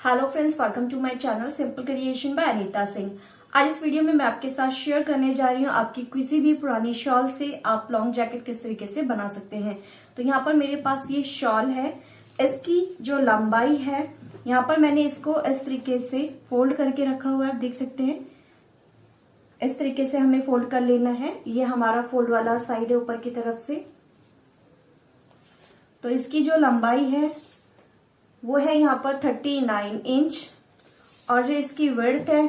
Hello friends, welcome to my channel simple creation by Anita Singh. आज इस video में मैं आपके साथ शेयर करने जा रही हूँ आपकी किसी भी पुरानी शॉल से आप लॉन्ग जैकेट किस तरीके से बना सकते हैं। तो यहाँ पर मेरे पास ये शॉल है, इसकी जो लंबाई है यहाँ पर मैंने इसको इस तरीके से फोल्ड करके रखा हुआ है, आप देख सकते हैं। इस तरीके से हमें फोल्ड कर लेना है। ये हमारा फोल्ड वाला साइड है ऊपर की तरफ से। तो इसकी जो लंबाई है वो है यहाँ पर 39 इंच और जो इसकी विड्थ है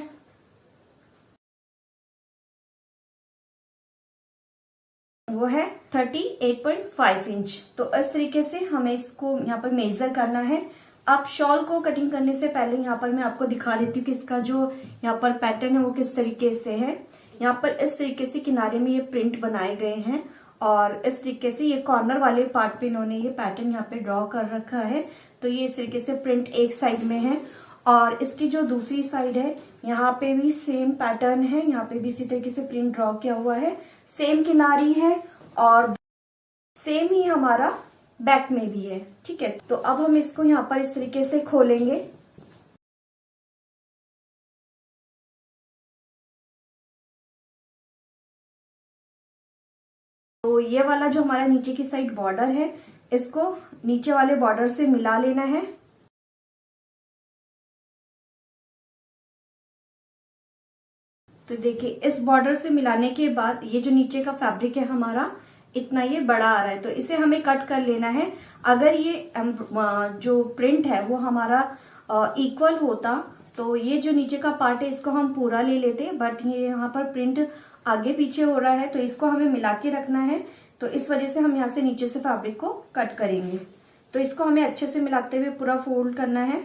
वो है 38.5 इंच। तो इस तरीके से हमें इसको यहाँ पर मेजर करना है। अब शॉल को कटिंग करने से पहले यहाँ पर मैं आपको दिखा देती हूँ कि इसका जो यहाँ पर पैटर्न है वो किस तरीके से है। यहाँ पर इस तरीके से किनारे में ये प्रिंट बनाए गए हैं और इस तरीके से ये कॉर्नर वाले पार्ट पे इन्होंने ये पैटर्न यहाँ पे ड्रॉ कर रखा है। तो ये इस तरीके से प्रिंट एक साइड में है और इसकी जो दूसरी साइड है यहाँ पे भी सेम पैटर्न है, यहाँ पे भी इसी तरीके से प्रिंट ड्रॉ किया हुआ है। सेम किनारी है और सेम ही हमारा बैक में भी है। ठीक है, तो अब हम इसको यहाँ पर इस तरीके से खोलेंगे। तो ये वाला जो हमारा नीचे की साइड बॉर्डर है इसको नीचे वाले बॉर्डर से मिला लेना है। तो देखिए इस बॉर्डर से मिलाने के बाद ये जो नीचे का फैब्रिक है हमारा इतना ये बड़ा आ रहा है, तो इसे हमें कट कर लेना है। अगर ये जो प्रिंट है वो हमारा इक्वल होता तो ये जो नीचे का पार्ट है इसको हम पूरा ले लेते, बट ये यहाँ पर प्रिंट आगे पीछे हो रहा है तो इसको हमें मिला के रखना है। तो इस वजह से हम यहाँ से नीचे से फैब्रिक को कट करेंगे। तो इसको हमें अच्छे से मिलाते हुए पूरा फोल्ड करना है।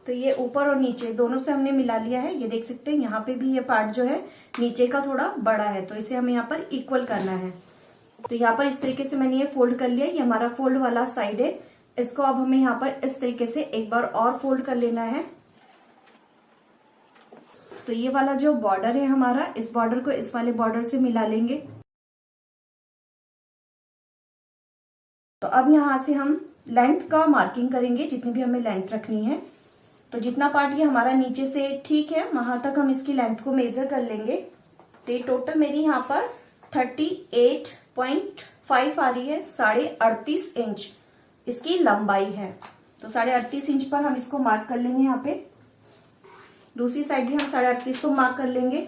तो ये ऊपर और नीचे दोनों से हमने मिला लिया है। ये देख सकते हैं यहाँ पे भी ये पार्ट जो है नीचे का थोड़ा बड़ा है, तो इसे हमें यहाँ पर इक्वल करना है। तो यहाँ पर इस तरीके से मैंने ये फोल्ड कर लिया। ये हमारा फोल्ड वाला साइड है, इसको अब हमें यहाँ पर इस तरीके से एक बार और फोल्ड कर लेना है। तो ये वाला जो बॉर्डर है हमारा, इस बॉर्डर को इस वाले बॉर्डर से मिला लेंगे। तो अब यहाँ से हम लेंथ का मार्किंग करेंगे, जितनी भी हमें लेंथ रखनी है। तो जितना पार्ट ये हमारा नीचे से ठीक है वहां तक हम इसकी लेंथ को मेजर कर लेंगे। तो ये टोटल मेरी यहाँ पर 38.5 आ रही है। 38.5 इंच इसकी लंबाई है। तो 38.5 इंच पर हम इसको मार्क कर लेंगे। यहाँ पे दूसरी साइड भी हम 38.5 को मार्क कर लेंगे।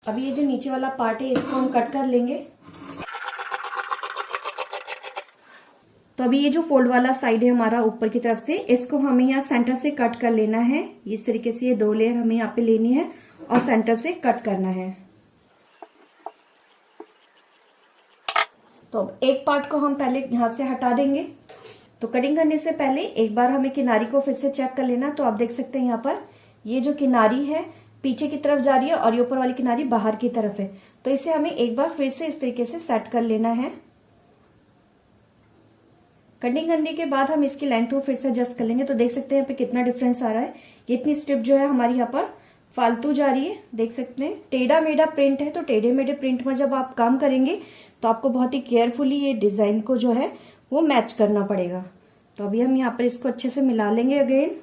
अब ये जो नीचे वाला पार्ट है इसको हम कट कर लेंगे। तो अभी ये जो फोल्ड वाला साइड है हमारा ऊपर की तरफ से, इसको हमें यहाँ सेंटर से कट कर लेना है। इस तरीके से ये 2 लेयर हमें यहाँ पे लेनी है और सेंटर से कट करना है। तो अब एक पार्ट को हम पहले यहाँ से हटा देंगे। तो कटिंग करने से पहले एक बार हमें किनारी को फिर से चेक कर लेना। तो आप देख सकते हैं यहाँ पर ये जो किनारी है पीछे की तरफ जा रही है और ये ऊपर वाली किनारी बाहर की तरफ है। तो इसे हमें एक बार फिर से इस तरीके से सेट कर लेना है। कटिंग करने के बाद हम इसकी लेंथ को फिर से एडजस्ट कर लेंगे। तो देख सकते हैं यहाँ पे कितना डिफरेंस आ रहा है। ये इतनी स्ट्रिप जो है हमारी यहाँ पर फालतू जा रही है, देख सकते हैं। टेढ़ा मेढ़ा प्रिंट है, तो टेढ़े मेढ़े प्रिंट में जब आप काम करेंगे तो आपको बहुत ही केयरफुली ये डिजाइन को जो है वो मैच करना पड़ेगा। तो अभी हम यहाँ पर इसको अच्छे से मिला लेंगे अगेन।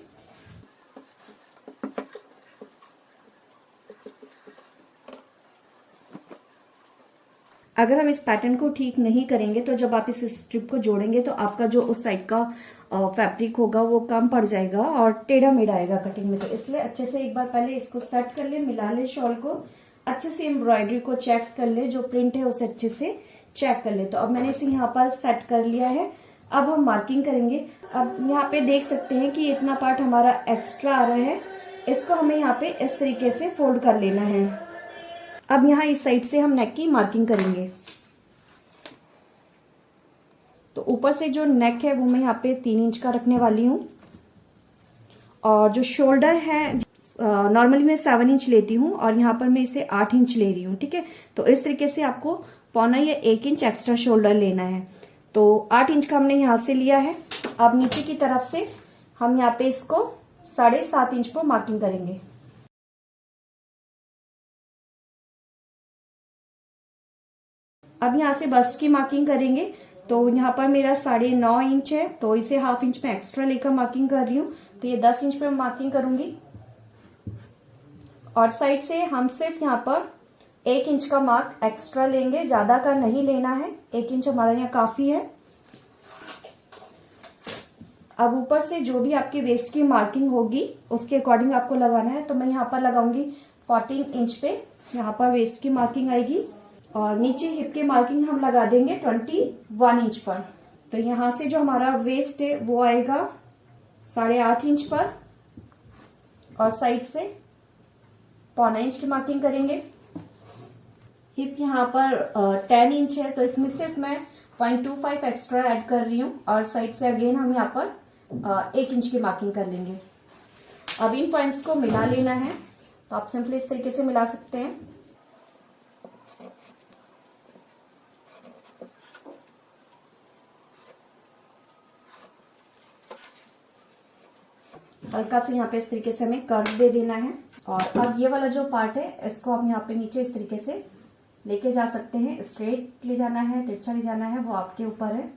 अगर हम इस पैटर्न को ठीक नहीं करेंगे तो जब आप इस स्ट्रिप को जोड़ेंगे तो आपका जो उस साइड का फैब्रिक होगा वो कम पड़ जाएगा और टेढ़ा मेढ़ा आएगा कटिंग में। तो इसलिए अच्छे से एक बार पहले इसको सेट कर ले, मिला ले शॉल को अच्छे से। एम्ब्रॉयडरी को चेक कर ले, जो प्रिंट है उसे अच्छे से चेक कर ले। तो अब मैंने इसे यहाँ पर सेट कर लिया है। अब हम मार्किंग करेंगे। अब यहाँ पे देख सकते हैं कि इतना पार्ट हमारा एक्स्ट्रा आ रहा है, इसको हमें यहाँ पे इस तरीके से फोल्ड कर लेना है। अब यहाँ इस साइड से हम नेक की मार्किंग करेंगे। तो ऊपर से जो नेक है वो मैं यहाँ पे 3 इंच का रखने वाली हूँ और जो शोल्डर है नॉर्मली मैं 7 इंच लेती हूँ और यहाँ पर मैं इसे 8 इंच ले रही हूँ। ठीक है, तो इस तरीके से आपको 1.25 या 1 इंच एक्स्ट्रा शोल्डर लेना है। तो 8 इंच का हमने यहाँ से लिया है। अब नीचे की तरफ से हम यहाँ पे इसको 7.5 इंच पर मार्किंग करेंगे। अब यहाँ से बस्ट की मार्किंग करेंगे। तो यहाँ पर मेरा 9.5 इंच है, तो इसे हाफ इंच में एक्स्ट्रा लेकर मार्किंग कर रही हूँ। तो ये 10 इंच पे मार्किंग करूंगी। और साइड से हम सिर्फ यहाँ पर 1 इंच का मार्क एक्स्ट्रा लेंगे, ज्यादा का नहीं लेना है। 1 इंच हमारा यहाँ काफी है। अब ऊपर से जो भी आपकी वेस्ट की मार्किंग होगी उसके अकॉर्डिंग आपको लगाना है। तो मैं यहाँ पर लगाऊंगी 14 इंच पे, यहाँ पर वेस्ट की मार्किंग आएगी। और नीचे हिप की मार्किंग हम लगा देंगे 21 इंच पर। तो यहाँ से जो हमारा वेस्ट है वो आएगा 8.5 इंच पर, और साइड से 1.25 इंच की मार्किंग करेंगे। हिप यहाँ पर 10 इंच है, तो इसमें सिर्फ मैं 0.25 एक्स्ट्रा ऐड कर रही हूँ। और साइड से अगेन हम यहाँ पर 1 इंच की मार्किंग कर लेंगे। अब इन पॉइंट्स को मिला लेना है। तो आप सिंपली इस तरीके से मिला सकते हैं। हल्का से यहाँ पे इस तरीके से हमें कर्व दे देना है। और अब ये वाला जो पार्ट है इसको हम यहाँ पे नीचे इस तरीके से लेके जा सकते हैं। स्ट्रेट ले जाना है, तिरछा ले जाना है, वो आपके ऊपर है।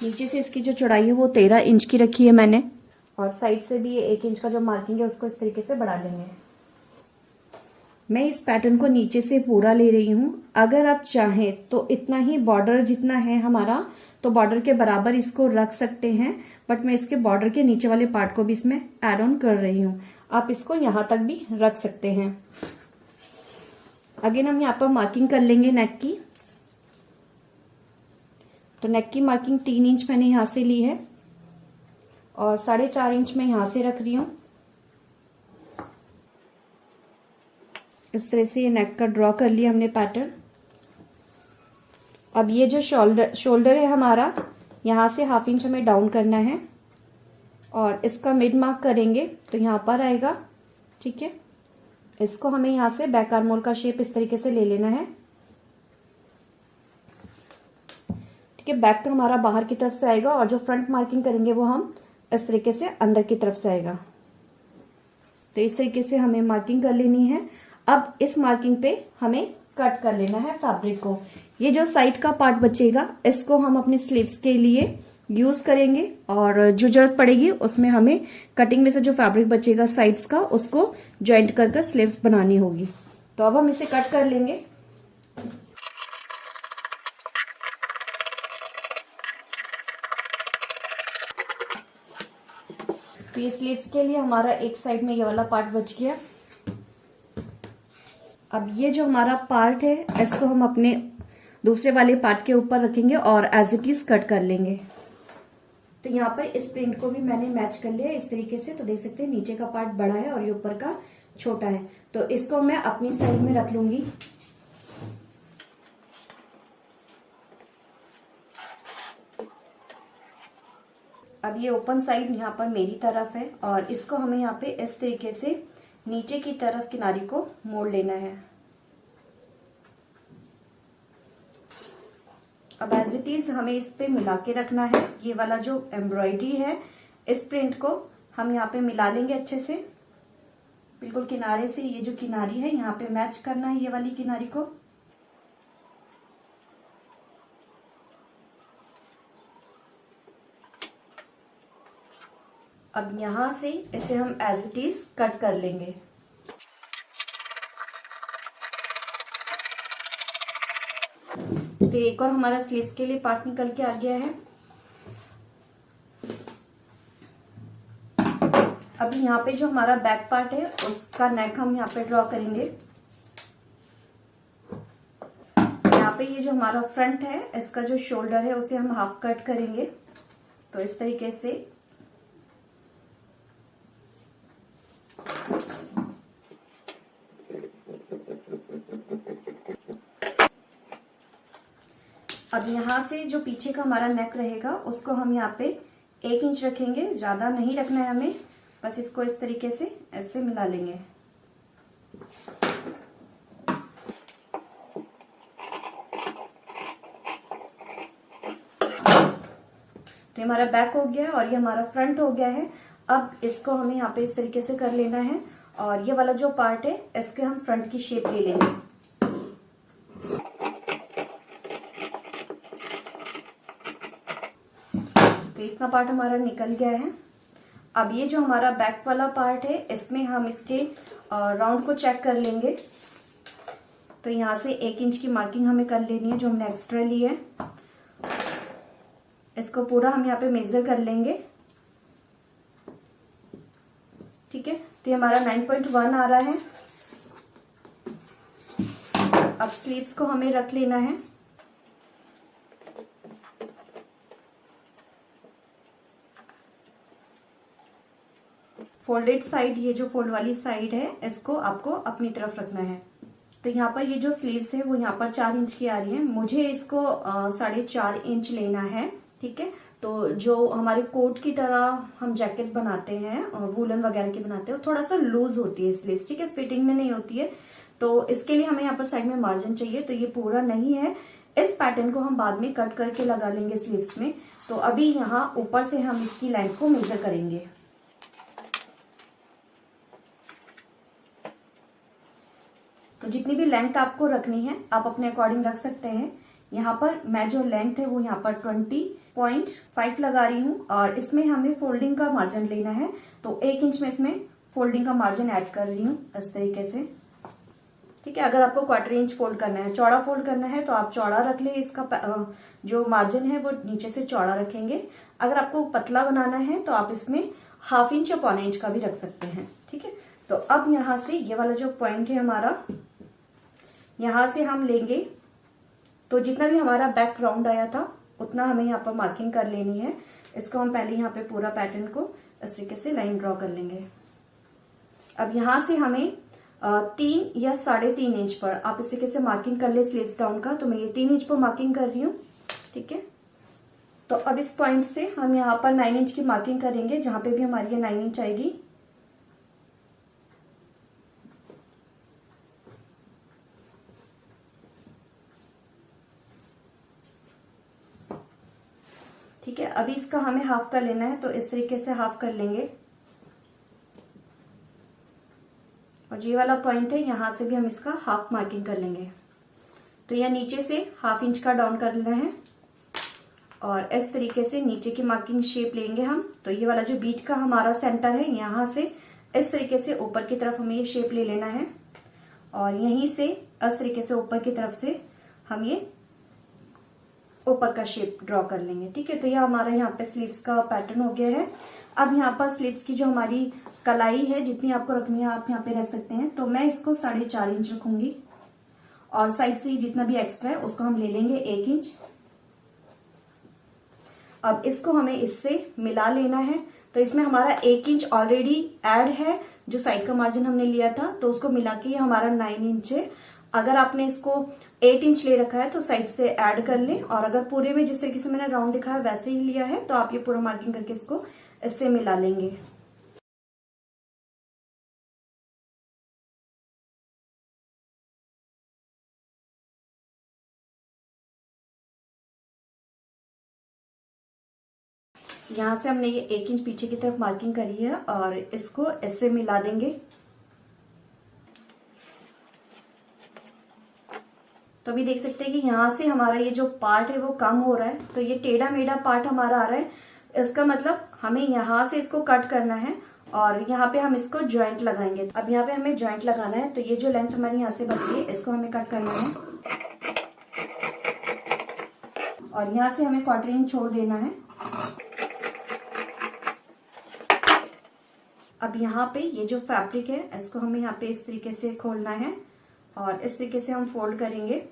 नीचे से इसकी जो चौड़ाई है वो 13 इंच की रखी है मैंने। और साइड से भी ये 1 इंच का जो मार्किंग है उसको इस तरीके से बढ़ा लेंगे। मैं इस पैटर्न को नीचे से पूरा ले रही हूं। अगर आप चाहें तो इतना ही बॉर्डर जितना है हमारा, तो बॉर्डर के बराबर इसको रख सकते हैं। बट मैं इसके बॉर्डर के नीचे वाले पार्ट को भी इसमें ऐड ऑन कर रही हूं। आप इसको यहां तक भी रख सकते हैं। अगेन हम यहाँ पर मार्किंग कर लेंगे नेक की। तो नेक की मार्किंग 3 इंच मैंने यहां से ली है, और 4.5 इंच मैं यहां से रख रही हूं। इस तरह से ये नेक का ड्रॉ कर लिया हमने पैटर्न। अब ये जो शोल्डर है हमारा, यहां से हाफ इंच हमें डाउन करना है और इसका मिड मार्क करेंगे तो यहां पर आएगा। ठीक है, इसको हमें यहां से बैक आर्म होल का शेप इस तरीके से ले लेना है। ठीक है, बैक तो हमारा बाहर की तरफ से आएगा और जो फ्रंट मार्किंग करेंगे वो हम इस तरीके से अंदर की तरफ से आएगा। तो इस तरीके से हमें मार्किंग कर लेनी है। अब इस मार्किंग पे हमें कट कर लेना है फैब्रिक को। ये जो साइड का पार्ट बचेगा इसको हम अपने स्लीव्स के लिए यूज करेंगे, और जो जरूरत पड़ेगी उसमें हमें कटिंग में से जो फैब्रिक बचेगा साइड्स का उसको ज्वाइंट कर स्लीव्स बनानी होगी। तो अब हम इसे कट कर लेंगे। तो ये स्लीव्स के लिए हमारा एक साइड में ये वाला पार्ट बच गया। अब ये जो हमारा पार्ट है इसको हम अपने दूसरे वाले पार्ट के ऊपर रखेंगे और एज इट इज कट कर लेंगे। तो यहाँ पर इस प्रिंट को भी मैंने मैच कर लिया इस तरीके से। तो देख सकते हैं नीचे का पार्ट बड़ा है और ये ऊपर का छोटा है। तो इसको मैं अपनी साइड में रख लूंगी। अब ये ओपन साइड यहाँ पर मेरी तरफ है और इसको हमें यहाँ पे इस तरीके से नीचे की तरफ किनारी को मोड़ लेना है। अब एज इट इज हमें इस पे मिला के रखना है। ये वाला जो एम्ब्रॉयडरी है इस प्रिंट को हम यहाँ पे मिला लेंगे अच्छे से, बिल्कुल किनारे से। ये जो किनारी है यहाँ पे मैच करना है ये वाली किनारी को। अब यहां से इसे हम एज इट इज कट कर लेंगे। तो एक और हमारा स्लीव्स के लिए पार्ट निकल के आ गया है। अब यहाँ पे जो हमारा बैक पार्ट है उसका नेक हम यहाँ पे ड्रॉ करेंगे। यहाँ पे ये जो हमारा फ्रंट है इसका जो शोल्डर है उसे हम हाफ कट करेंगे। तो इस तरीके से अब यहाँ से जो पीछे का हमारा नेक रहेगा उसको हम यहाँ पे 1 इंच रखेंगे। ज्यादा नहीं रखना है हमें, बस इसको इस तरीके से ऐसे मिला लेंगे। तो हमारा बैक हो गया और ये हमारा फ्रंट हो गया है। अब इसको हमें यहाँ पे इस तरीके से कर लेना है और ये वाला जो पार्ट है इसके हम फ्रंट की शेप ले लेंगे। तो इतना पार्ट हमारा निकल गया है। अब ये जो हमारा बैक वाला पार्ट है इसमें हम इसके राउंड को चेक कर लेंगे। तो यहाँ से 1 इंच की मार्किंग हमें कर लेनी है जो हमने एक्स्ट्रा ली है। इसको पूरा हम यहाँ पे मेजर कर लेंगे। ठीक है, तो ये हमारा 9.1 आ रहा है। अब स्लीव्स को हमें रख लेना है। फोल्डेड साइड, ये जो फोल्ड वाली साइड है इसको आपको अपनी तरफ रखना है। तो यहाँ पर ये जो स्लीव्स है वो यहाँ पर 4 इंच की आ रही है, मुझे इसको 4.5 इंच लेना है। ठीक है, तो जो हमारे कोट की तरह हम जैकेट बनाते हैं वूलन वगैरह की बनाते हैं, थोड़ा सा लूज होती है स्लीव्स। ठीक है, फिटिंग में नहीं होती है, तो इसके लिए हमें यहाँ पर साइड में मार्जिन चाहिए। तो ये पूरा नहीं है, इस पैटर्न को हम बाद में कट करके लगा लेंगे स्लीव्स में। तो अभी यहाँ ऊपर से हम इसकी लेंथ को मेजर करेंगे। तो जितनी भी लेंथ आपको रखनी है आप अपने अकॉर्डिंग रख सकते हैं। यहाँ पर मैं जो लेंथ है वो यहाँ पर 20.5 लगा रही हूँ और इसमें हमें फोल्डिंग का मार्जिन लेना है। तो 1 इंच में इसमें फोल्डिंग का मार्जिन ऐड कर रही हूँ इस तरीके से। ठीक है, अगर आपको 1/4 इंच फोल्ड करना है, चौड़ा फोल्ड करना है तो आप चौड़ा रख ले, इसका जो मार्जिन है वो नीचे से चौड़ा रखेंगे। अगर आपको पतला बनाना है तो आप इसमें 1/2 इंच या 1/4 इंच का भी रख सकते हैं। ठीक है, तो अब यहाँ से ये वाला जो पॉइंट है हमारा, यहां से हम लेंगे। तो जितना भी हमारा बैक राउंड आया था उतना हमें यहाँ पर मार्किंग कर लेनी है। इसको हम पहले यहाँ पे पूरा पैटर्न को इस तरीके से लाइन ड्रॉ कर लेंगे। अब यहाँ से हमें 3 या 3.5 इंच पर आप इस तरीके से मार्किंग कर ले स्लीव्स डाउन का। तो मैं ये 3 इंच पर मार्किंग कर रही हूँ। ठीक है, तो अब इस पॉइंट से हम यहाँ पर 9 इंच की मार्किंग करेंगे, जहां पे भी हमारी ये 9 इंच आएगी। ठीक है, अभी इसका हमें हाफ कर लेना है, तो इस तरीके से हाफ कर लेंगे। और ये वाला पॉइंट है, यहां से भी हम इसका हाफ मार्किंग कर लेंगे। तो यह नीचे से 1/2 इंच का डाउन कर लेना है और इस तरीके से नीचे की मार्किंग शेप लेंगे हम। तो ये वाला जो बीच का हमारा सेंटर है, यहां से इस तरीके से ऊपर की तरफ हमें ये शेप ले लेना है और यहीं से इस तरीके से ऊपर की तरफ से हम ये ऊपर का शेप ड्रॉ कर लेंगे। ठीक है, तो ये हमारा यहाँ पे स्लीव्स का पैटर्न हो गया है। अब यहाँ पर स्लीव्स की जो हमारी कलाई है, जितनी आपको रखनी है आप यहाँ पे रख सकते हैं। तो मैं इसको 4.5 इंच रखूंगी और साइड से जितना भी एक्स्ट्रा है उसको हम ले लेंगे 1 इंच। अब इसको हमें इससे मिला लेना है। तो इसमें हमारा 1 इंच ऑलरेडी ऐड है, जो साइड का मार्जिन हमने लिया था, तो उसको मिला के हमारा 9 इंच है। अगर आपने इसको 8 इंच ले रखा है तो साइड से ऐड कर लें, और अगर पूरे में जिस तरीके से मैंने राउंड दिखाया वैसे ही लिया है तो आप ये पूरा मार्किंग करके इसको इससे मिला लेंगे। यहां से हमने ये 1 इंच पीछे की तरफ मार्किंग करी है और इसको इससे मिला देंगे। तो अभी देख सकते हैं कि यहाँ से हमारा ये जो पार्ट है वो कम हो रहा है, तो ये टेढ़ा मेढ़ा पार्ट हमारा आ रहा है। इसका मतलब हमें यहाँ से इसको कट करना है और यहाँ पे हम इसको जॉइंट लगाएंगे। अब यहाँ पे हमें जॉइंट लगाना है, तो ये जो लेंथ हमारी यहाँ से बची है इसको हमें कट करना है और यहाँ से हमें 1/4 इंच छोड़ देना है। अब यहाँ पे ये जो फैब्रिक है इसको हमें यहाँ पे इस तरीके से खोलना है और इस तरीके से हम फोल्ड करेंगे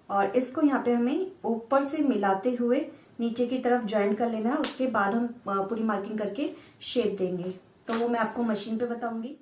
और इसको यहाँ पे हमें ऊपर से मिलाते हुए नीचे की तरफ ज्वाइन कर लेना है। उसके बाद हम पूरी मार्किंग करके शेप देंगे, तो वो मैं आपको मशीन पे बताऊंगी।